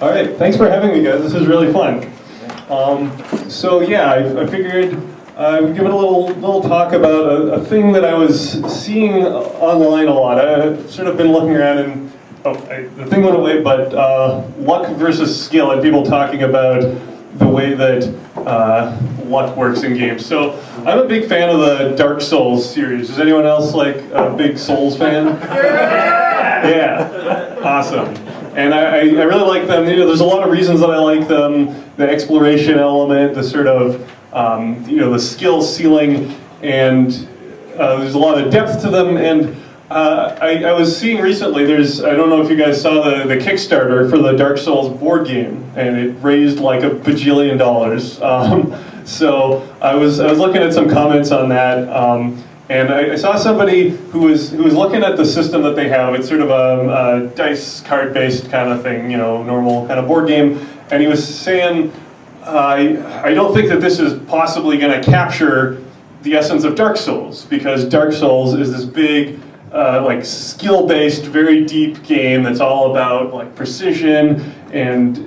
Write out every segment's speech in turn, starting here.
All right, thanks for having me, guys. This is really fun. So yeah, I figured I would give it a little talk about a thing that I was seeing online a lot. I've sort of been looking around and the thing went away, but luck versus skill, and people talking about the way that luck works in games. So I'm a big fan of the Dark Souls series. Is anyone else like a big Souls fan? Yeah, awesome. And I really like them. You know, there's a lot of reasons that I like them. The exploration element, the sort of, the skill ceiling, and there's a lot of depth to them. And I was seeing recently, I don't know if you guys saw the Kickstarter for the Dark Souls board game, and it raised like $1 bajillion. So I was looking at some comments on that. And I saw somebody who was looking at the system that they have. It's sort of a dice card-based kind of thing, normal kind of board game. And he was saying, I don't think that this is possibly going to capture the essence of Dark Souls, because Dark Souls is this big, like skill-based, very deep game that's all about like precision, and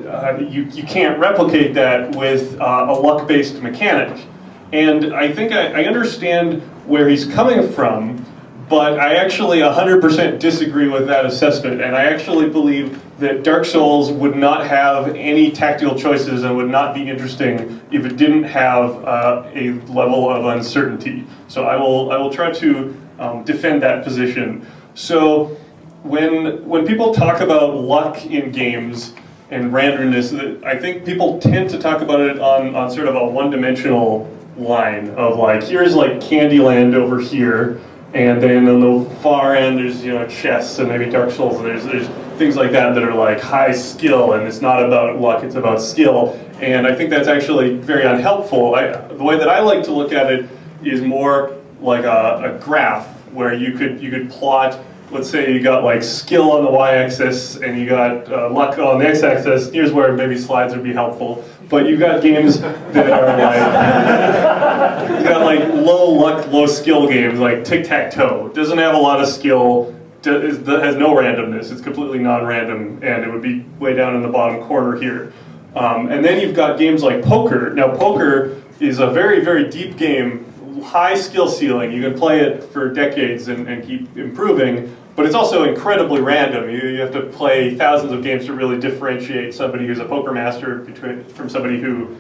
you can't replicate that with a luck-based mechanic. And I think I understand where he's coming from, but I actually 100% disagree with that assessment, and I actually believe that Dark Souls would not have any tactical choices and would not be interesting if it didn't have a level of uncertainty. So I will try to defend that position. So when people talk about luck in games and randomness, I think people tend to talk about it on sort of a one-dimensional line of like, here's like Candyland over here, and then on the far end there's chess and maybe Dark Souls, and there's things like that are like high skill, and it's not about luck, it's about skill. And I think that's actually very unhelpful. The way that I like to look at it is more like a graph where you could plot. Let's say you got like skill on the y-axis and you got luck on the x-axis. Here's where maybe slides would be helpful. But you've got games that are like, you got like low luck, low skill games like tic-tac-toe. Doesn't have a lot of skill, has no randomness. It's completely non-random, and it would be way down in the bottom corner here. And then you've got games like poker. Now poker is a very, very deep game. High skill ceiling. You can play it for decades and keep improving, but it's also incredibly random. You have to play thousands of games to really differentiate somebody who's a poker master from somebody who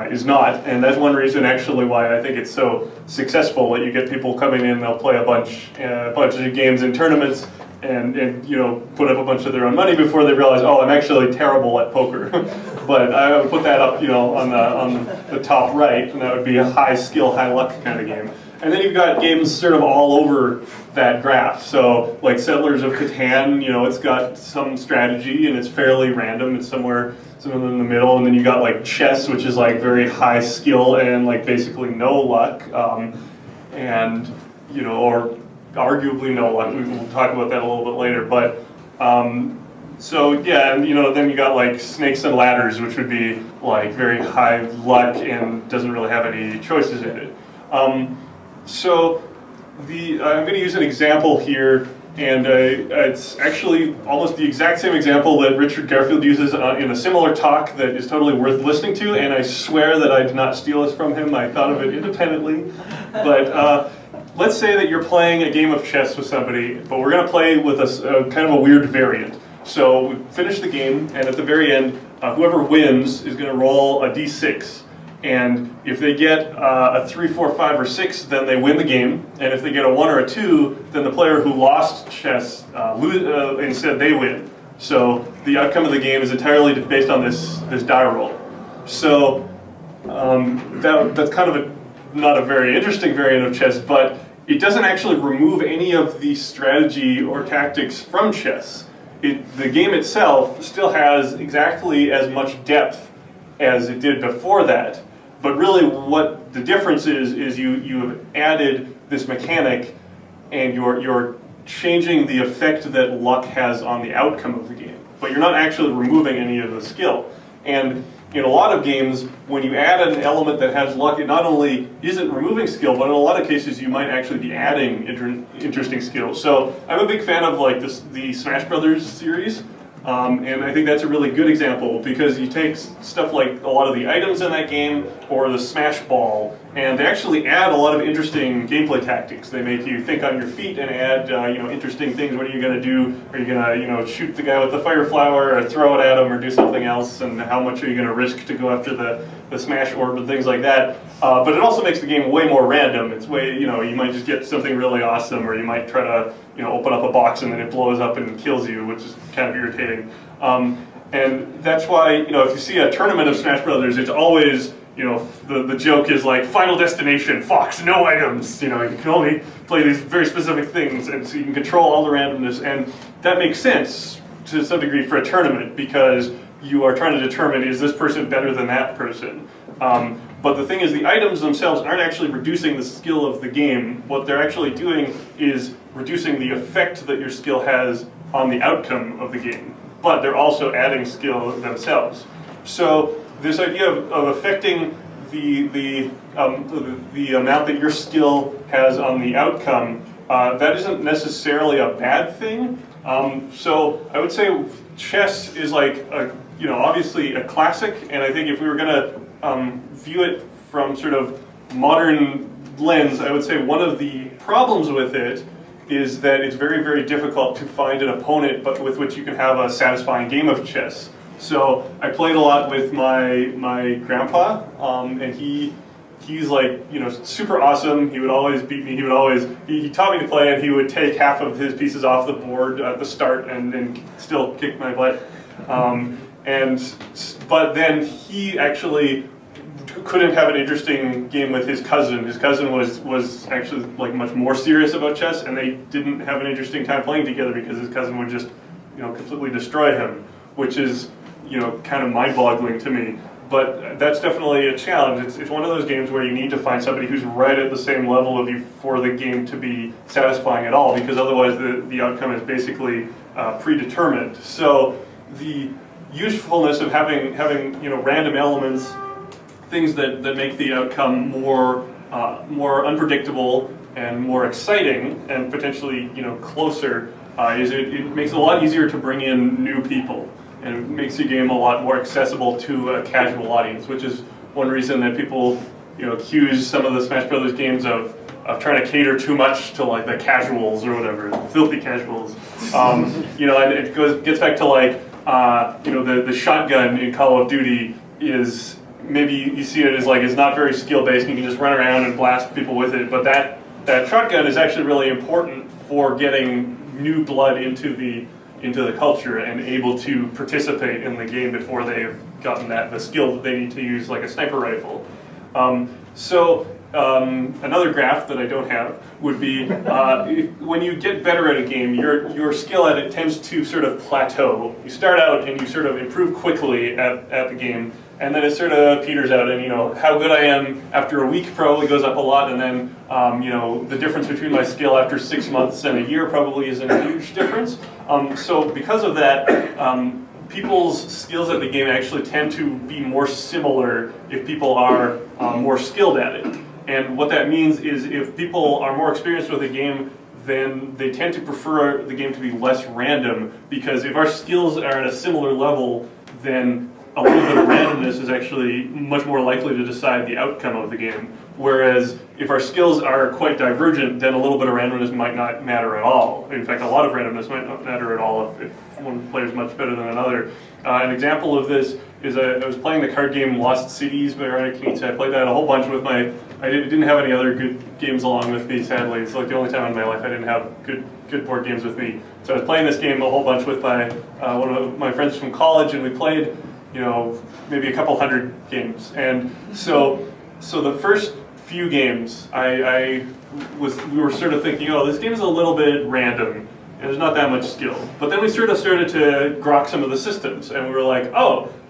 is not. And that's one reason actually why I think it's so successful, that you get people coming in, they'll play a bunch of games in tournaments and put up a bunch of their own money before they realize, oh, I'm actually terrible at poker. But I would put that up, on the top right, and that would be a high skill, high luck kind of game. And then you've got games sort of all over that graph. So like Settlers of Catan, it's got some strategy and it's fairly random. It's somewhere in the middle. And then you got like chess, which is like very high skill and like basically no luck, or arguably no luck. We will talk about that a little bit later. But so yeah, and then you got like Snakes and Ladders, which would be like very high luck and doesn't really have any choices in it. So I'm going to use an example here, and it's actually almost the exact same example that Richard Garfield uses in a similar talk that is totally worth listening to, and I swear that I did not steal this from him. I thought of it independently. But let's say that you're playing a game of chess with somebody, but we're going to play with a kind of a weird variant. So we finish the game, and at the very end, whoever wins is going to roll a d6. And if they get a 3, 4, 5, or 6, then they win the game. And if they get a 1 or a 2, then the player who lost chess, instead they win. So the outcome of the game is entirely based on this die roll. So that's kind of not a very interesting variant of chess, but it doesn't actually remove any of the strategy or tactics from chess. The game itself still has exactly as much depth as it did before that. But really what the difference is you have added this mechanic, and you're changing the effect that luck has on the outcome of the game. But you're not actually removing any of the skill. And in a lot of games, when you add an element that has luck, it not only isn't removing skill, but in a lot of cases you might actually be adding interesting skills. So I'm a big fan of like the Smash Brothers series. And I think that's a really good example because you take stuff like a lot of the items in that game or the smash ball, and they actually add a lot of interesting gameplay tactics. They make you think on your feet and add interesting things. What are you going to do? Are you going to shoot the guy with the fire flower or throw it at him or do something else? And how much are you going to risk to go after the smash orb and things like that? But it also makes the game way more random. It's way, you might just get something really awesome, or you might try to open up a box and then it blows up and kills you, which is kind of irritating. And that's why, if you see a tournament of Smash Brothers, it's always, the joke is like, final destination, Fox, no items. You can only play these very specific things, and so you can control all the randomness. And that makes sense to some degree for a tournament because you are trying to determine, is this person better than that person? But the thing is, the items themselves aren't actually reducing the skill of the game. What they're actually doing is reducing the effect that your skill has on the outcome of the game. But they're also adding skill themselves. So this idea of affecting the amount that your skill has on the outcome, that isn't necessarily a bad thing. So I would say chess is like obviously a classic, and I think if we were going to view it from sort of modern lens, I would say one of the problems with it is that it's very, very difficult to find an opponent but with which you can have a satisfying game of chess. So I played a lot with my grandpa, and he's like, super awesome. He would always beat me. He taught me to play, and he would take half of his pieces off the board at the start and still kick my butt. But then he actually couldn't have an interesting game with his cousin. His cousin was actually like much more serious about chess, and they didn't have an interesting time playing together because his cousin would just completely destroy him, which is kind of mind-boggling to me. But that's definitely a challenge. It's one of those games where you need to find somebody who's right at the same level of you for the game to be satisfying at all, because otherwise the outcome is basically predetermined. So the usefulness of having random elements, things that make the outcome more unpredictable and more exciting and potentially closer, is it makes it a lot easier to bring in new people, and it makes the game a lot more accessible to a casual audience, which is one reason that people accuse some of the Smash Brothers games of trying to cater too much to like the casuals or whatever, filthy casuals. And it gets back to like the shotgun in Call of Duty is, maybe you see it as like it's not very skill based and you can just run around and blast people with it, but that shotgun is actually really important for getting new blood into the culture and able to participate in the game before they've gotten the skill that they need to use like a sniper rifle. Another graph that I don't have would be when you get better at a game, your skill at it tends to sort of plateau. You start out and you sort of improve quickly at the game, and then it sort of peters out, and how good I am after a week probably goes up a lot, and then the difference between my skill after 6 months and a year probably isn't a huge difference. So because of that, people's skills at the game actually tend to be more similar if people are more skilled at it. And what that means is if people are more experienced with a game, then they tend to prefer the game to be less random, because if our skills are at a similar level, then a little bit of randomness is actually much more likely to decide the outcome of the game. Whereas if our skills are quite divergent, then a little bit of randomness might not matter at all. In fact, a lot of randomness might not matter at all if one player is much better than another. An example of this is I was playing the card game Lost Cities by Ryan Knizia. I played that a whole bunch with I didn't have any other good games along with me, sadly. It's like the only time in my life I didn't have good board games with me. So I was playing this game a whole bunch with one of my friends from college, and we played maybe a couple hundred games. And so the first few games, we were sort of thinking, this game is a little bit random, and there's not that much skill. But then we sort of started to grok some of the systems, and we were like,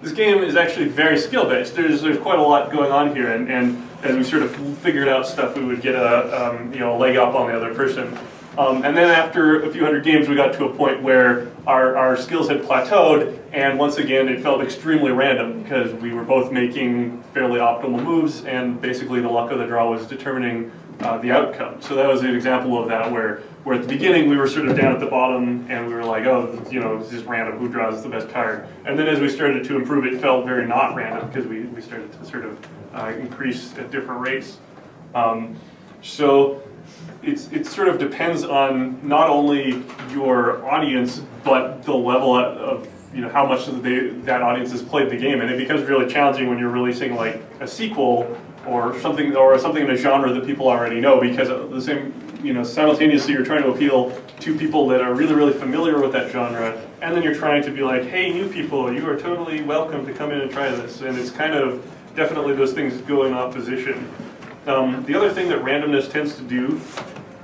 this game is actually very skill-based. There's quite a lot going on here, and as we sort of figured out stuff, we would get a leg up on the other person. And then after a few hundred games, we got to a point where our skills had plateaued, and once again, it felt extremely random because we were both making fairly optimal moves, and basically the luck of the draw was determining the outcome. So that was an example of that where at the beginning we were sort of down at the bottom and we were like, oh, it's just random, who draws the best card? And then as we started to improve, it felt very not random because we started to sort of increase at different rates. So it sort of depends on not only your audience, but the level of how much that audience has played the game, and it becomes really challenging when you're releasing like a sequel or something in a genre that people already know, because the same simultaneously you're trying to appeal to people that are really, really familiar with that genre, and then you're trying to be like, hey, new people, you are totally welcome to come in and try this, and it's kind of definitely those things go in opposition. The other thing that randomness tends to do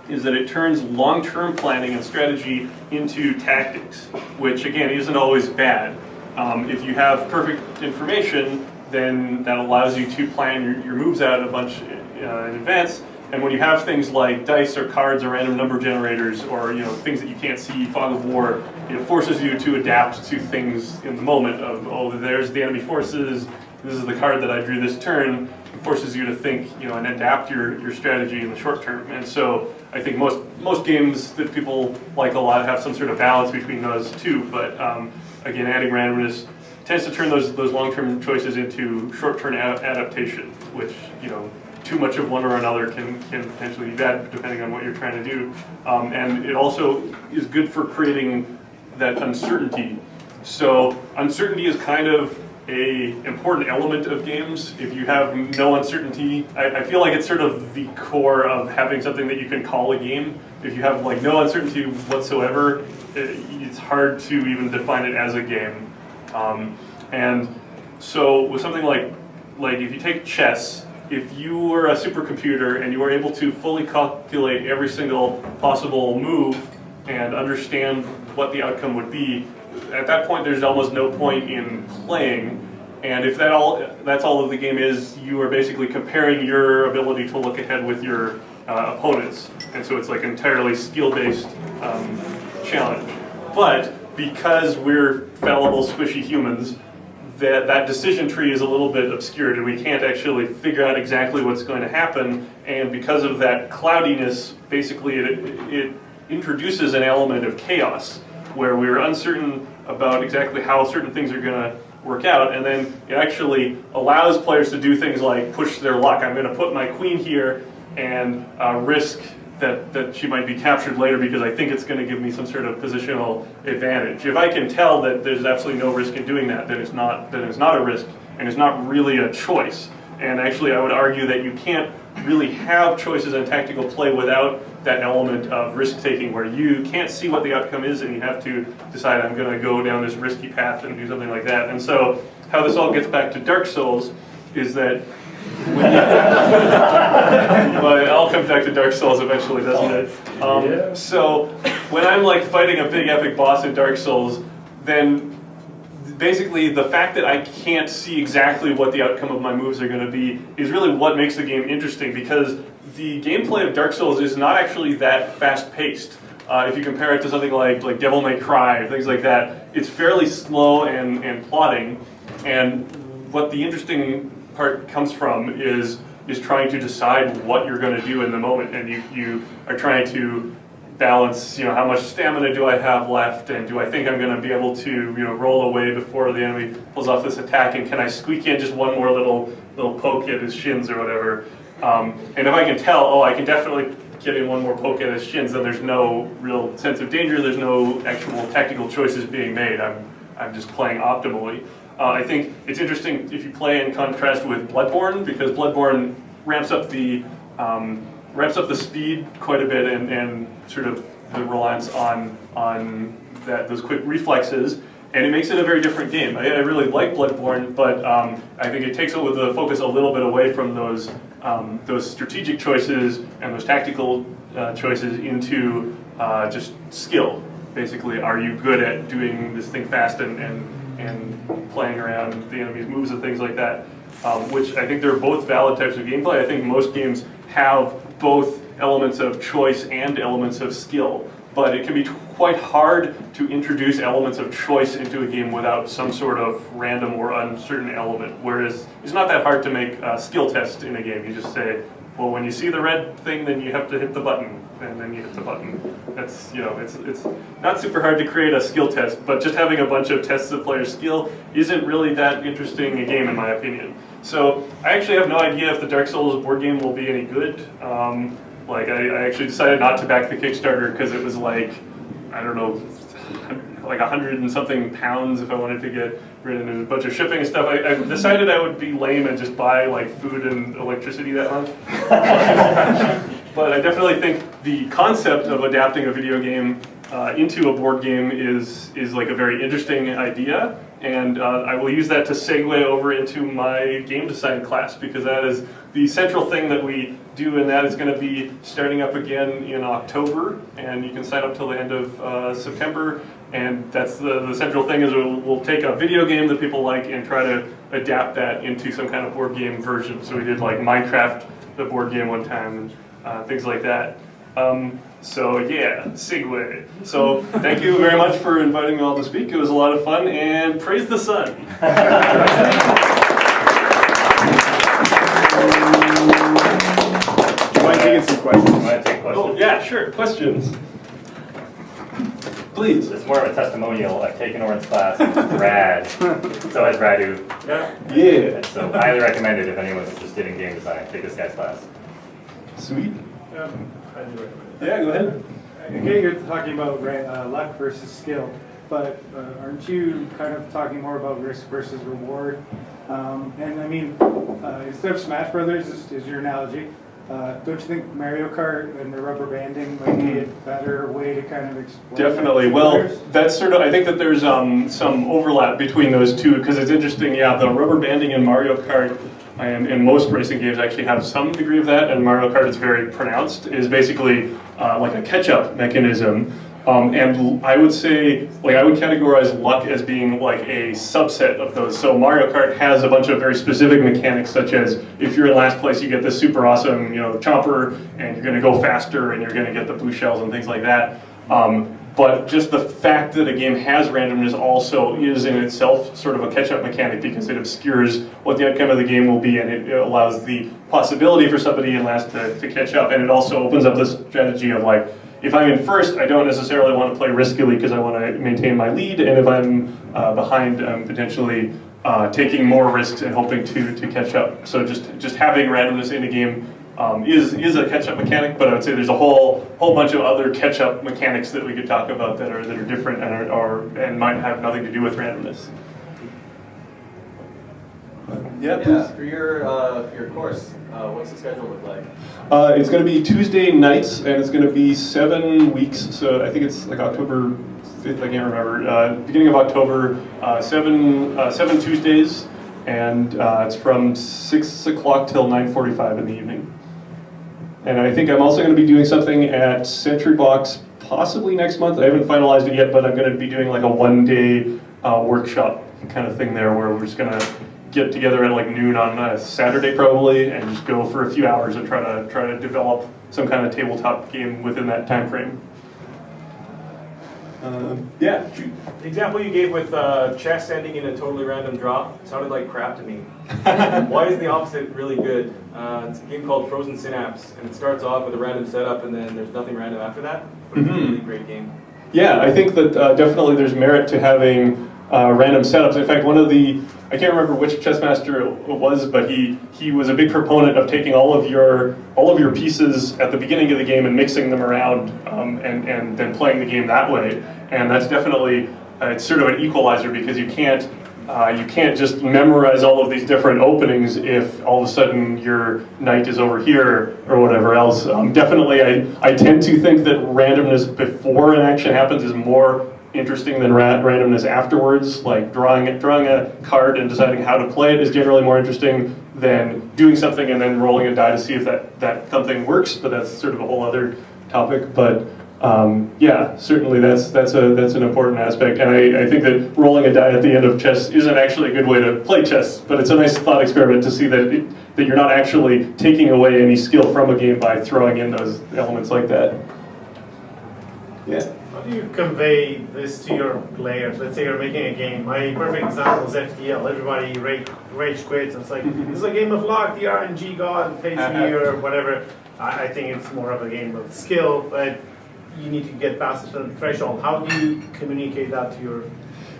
is that it turns long-term planning and strategy into tactics, which again isn't always bad. If you have perfect information, then that allows you to plan your moves out a bunch in advance. And when you have things like dice or cards or random number generators or things that you can't see, fog of war, it forces you to adapt to things in the moment of, oh, there's the enemy forces, this is the card that I drew this turn. It forces you to think, and adapt your strategy in the short term. And so I think most games that people like a lot have some sort of balance between those two. But again, adding randomness tends to turn those long-term choices into short-term adaptation, which too much of one or another can potentially be bad depending on what you're trying to do. And it also is good for creating that uncertainty. So uncertainty is kind of an important element of games. If you have no uncertainty, I feel like it's sort of the core of having something that you can call a game. If you have like no uncertainty whatsoever, it's hard to even define it as a game. And so with something like if you take chess, if you were a supercomputer and you were able to fully calculate every single possible move and understand what the outcome would be, at that point there's almost no point in playing. And if that's all of the game is, you are basically comparing your ability to look ahead with your opponents. And so it's like entirely skill-based challenge. But because we're fallible, squishy humans, that decision tree is a little bit obscured and we can't actually figure out exactly what's going to happen. And because of that cloudiness, basically it introduces an element of chaos where we're uncertain about exactly how certain things are going to work out, and then it actually allows players to do things like push their luck. I'm going to put my queen here and risk that she might be captured later because I think it's going to give me some sort of positional advantage. If I can tell that there's absolutely no risk in doing that, then it's not a risk, and it's not really a choice. And actually I would argue that you can't really have choices in tactical play without that element of risk-taking where you can't see what the outcome is and you have to decide, I'm going to go down this risky path and do something like that. And so how this all gets back to Dark Souls is that well, it all comes back to Dark Souls eventually, doesn't it? So when I'm like fighting a big epic boss in Dark Souls, then basically the fact that I can't see exactly what the outcome of my moves are going to be is really what makes the game interesting, because the gameplay of Dark Souls is not actually that fast-paced. If you compare it to something like Devil May Cry or things like that, it's fairly slow and plodding. And what the interesting part comes from is trying to decide what you're going to do in the moment, and you are trying to balance, how much stamina do I have left, and do I think I'm going to be able to, roll away before the enemy pulls off this attack, and can I squeak in just one more little poke at his shins or whatever. And if I can tell, I can definitely get in one more poke at his shins, then there's no real sense of danger, there's no actual tactical choices being made. I'm just playing optimally. I think it's interesting if you play in contrast with Bloodborne, because Bloodborne ramps up the speed quite a bit and sort of the reliance on those quick reflexes, and it makes it a very different game. I really like Bloodborne, but I think it takes the focus a little bit away from those strategic choices and those tactical choices into just skill. Basically, are you good at doing this thing fast and playing around the enemy's moves and things like that, which I think they're both valid types of gameplay. I think most games have both elements of choice and elements of skill, but it can be quite hard to introduce elements of choice into a game without some sort of random or uncertain element, whereas it's not that hard to make a skill test in a game. You just say, well, when you see the red thing, then you have to hit the button, and then you hit the button. That's, it's not super hard to create a skill test, but just having a bunch of tests of player skill isn't really that interesting a game, in my opinion. So I actually have no idea if the Dark Souls board game will be any good. I actually decided not to back the Kickstarter because it was like, I don't know, like 100 and something pounds if I wanted to get rid of a bunch of shipping and stuff. I decided I would be lame and just buy like food and electricity that month. But I definitely think the concept of adapting a video game into a board game is like a very interesting idea, and I will use that to segue over into my game design class, because that is the central thing that we do, and that is going to be starting up again in October, and you can sign up till the end of September. And that's the central thing is we'll take a video game that people like and try to adapt that into some kind of board game version. So we did like Minecraft, the board game one time, and things like that. So yeah, segue. So thank you very much for inviting me all to speak. It was a lot of fun, and praise the sun. Do you mind taking some questions? You mind taking questions? Oh yeah, sure. Questions. Please. It's more of a testimonial. I've taken Orin's class. It's rad. So has Radu. Yeah. So highly recommend it if anyone's interested in game design. Take this guy's class. Sweet. Highly recommend it. Yeah, go ahead. Okay, you're talking about luck versus skill, but aren't you kind of talking more about risk versus reward? And I mean, instead of Smash Brothers is your analogy, don't you think Mario Kart and the rubber banding might be a better way to kind of explore? Definitely. Well, that's sort of, I think that there's some overlap between those two, because it's interesting, yeah, the rubber banding in Mario Kart and most racing games actually have some degree of that, and Mario Kart is very pronounced, is basically like a catch-up mechanism. And I would say, like, I would categorize luck as being like a subset of those. So Mario Kart has a bunch of very specific mechanics, such as if you're in last place, you get this super awesome, chomper, and you're going to go faster, and you're going to get the blue shells and things like that. But just the fact that a game has randomness also is in itself sort of a catch-up mechanic, because it obscures what the outcome of the game will be, and it allows the possibility for somebody in last to catch up. And it also opens up this strategy of like, if I'm in first, I don't necessarily want to play riskily because I want to maintain my lead, and if I'm behind, I'm potentially taking more risks and hoping to catch up. So just having randomness in a game is a catch-up mechanic, but I would say there's a whole bunch of other catch-up mechanics that we could talk about that are different and might have nothing to do with randomness. Yeah, for your course, what's the schedule look like? It's going to be Tuesday nights, and it's going to be 7 weeks. So I think it's like October 5th, I can't remember. Beginning of October, 7 Tuesdays, and it's from 6 o'clock till 9:45 in the evening. And I think I'm also going to be doing something at Sentry Box possibly next month. I haven't finalized it yet, but I'm going to be doing like a one-day workshop kind of thing there, where we're just going to get together at like noon on a Saturday probably, and just go for a few hours and try to develop some kind of tabletop game within that time frame. Yeah. The example you gave with chess ending in a totally random draw sounded like crap to me. Why is the opposite really good? It's a game called Frozen Synapse, and it starts off with a random setup, and then there's nothing random after that. But it's a really great game. Yeah, I think that definitely there's merit to having random setups. In fact, I can't remember which chess master it was, but he was a big proponent of taking all of your pieces at the beginning of the game and mixing them around, and then playing the game that way. And that's definitely it's sort of an equalizer, because you can't just memorize all of these different openings if all of a sudden your knight is over here or whatever else. Definitely, I tend to think that randomness before an action happens is more interesting than randomness afterwards. Like drawing a card and deciding how to play it is generally more interesting than doing something and then rolling a die to see if that something works. But that's sort of a whole other topic. But yeah, certainly that's an important aspect. And I think that rolling a die at the end of chess isn't actually a good way to play chess. But it's a nice thought experiment to see that you're not actually taking away any skill from a game by throwing in those elements like that. Yeah. do you convey this to your players? Let's say you're making a game. My perfect example is FTL. Everybody rage quits. It's like, this is a game of luck, the RNG god pays me or whatever. I think it's more of a game of skill, but you need to get past a certain threshold. How do you communicate that to your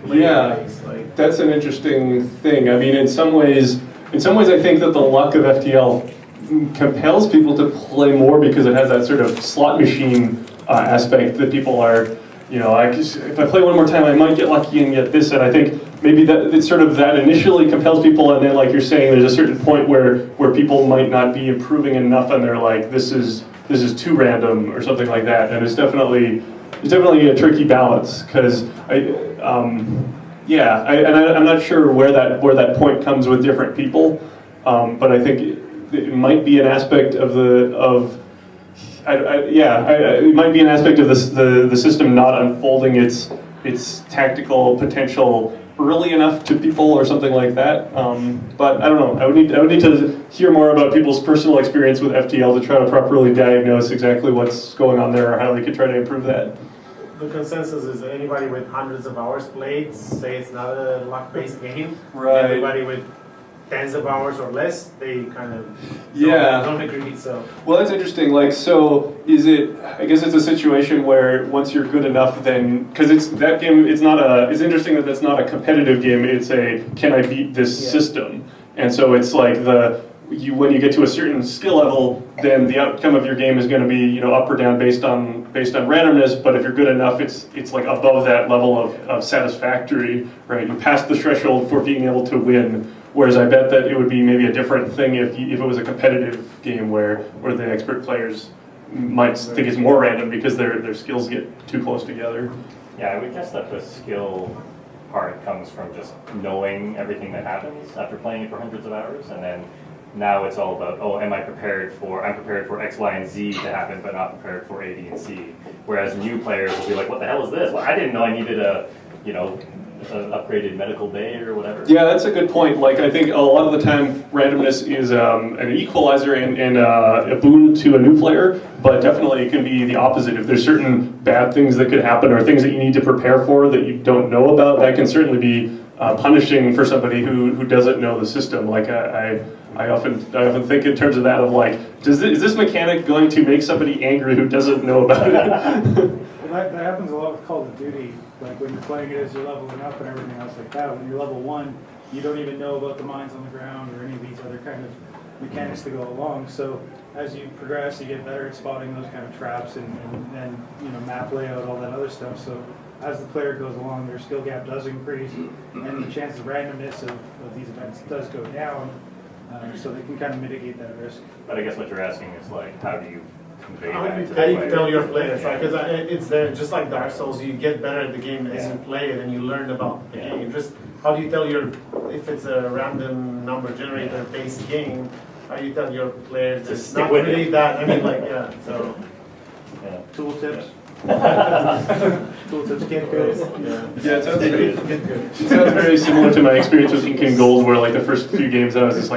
player base? Like, that's an interesting thing. I mean, in some ways, I think that the luck of FTL compels people to play more because it has that sort of slot machine aspect that people are, you know, if I play one more time, I might get lucky and get this. And I think maybe that it's sort of that initially compels people, and then, like you're saying, there's a certain point where people might not be improving enough, and they're like, this is too random or something like that. And it's definitely a tricky balance because I'm not sure where that point comes with different people, but I think it might be an aspect of it might be an aspect of the system not unfolding its tactical potential early enough to people or something like that. But I don't know. I would need to hear more about people's personal experience with FTL to try to properly diagnose exactly what's going on there or how they could try to improve that. the consensus is that anybody with hundreds of hours played say it's not a luck-based game. Right. Everybody with tens of hours or less, they kind of don't agree. So well, that's interesting. Like, so is it? I guess it's a situation where once you're good enough, then because it's that game. It's not a. It's interesting that that's not a competitive game. It's a can I beat this system? And so it's like when you get to a certain skill level, then the outcome of your game is going to be up or down based on randomness. But if you're good enough, it's like above that level of satisfactory, right? You pass the threshold for being able to win. Whereas I bet that it would be maybe a different thing if it was a competitive game where the expert players might think it's more random because their skills get too close together. Yeah, I would guess that the skill part comes from just knowing everything that happens after playing it for hundreds of hours, and then now it's all about, I'm prepared for X, Y, and Z to happen, but not prepared for A, B, and C. Whereas new players will be like, what the hell is this? Well, I didn't know I needed an upgraded medical bay or whatever. Yeah, that's a good point. Like, I think a lot of the time randomness is an equalizer and a boon to a new player, but definitely it can be the opposite. If there's certain bad things that could happen or things that you need to prepare for that you don't know about, that can certainly be punishing for somebody who doesn't know the system. Like, I often think in terms of that of like, is this mechanic going to make somebody angry who doesn't know about it? Well, that happens a lot with Call of Duty. Like when you're playing it as you're leveling up and everything else like that. When you're level 1, you don't even know about the mines on the ground or any of these other kind of mechanics that go along. So as you progress, you get better at spotting those kind of traps and map layout, all that other stuff. So as the player goes along, their skill gap does increase, and the chance of randomness of these events does go down. So they can kind of mitigate that risk. But I guess what you're asking is like, how do you convey how that do to you the player? tell your players, right? Because it's there, just like Dark Souls, you get better at the game as you play it and you learn about the game. Just how do you tell if it's a random number generator based game, how do you tell your players it's not really that? I mean, so. Yeah. Tool tips. Tool tips get good. Yeah, it sounds very similar to my experience with Ink and Gold, where like the first few games I was just like,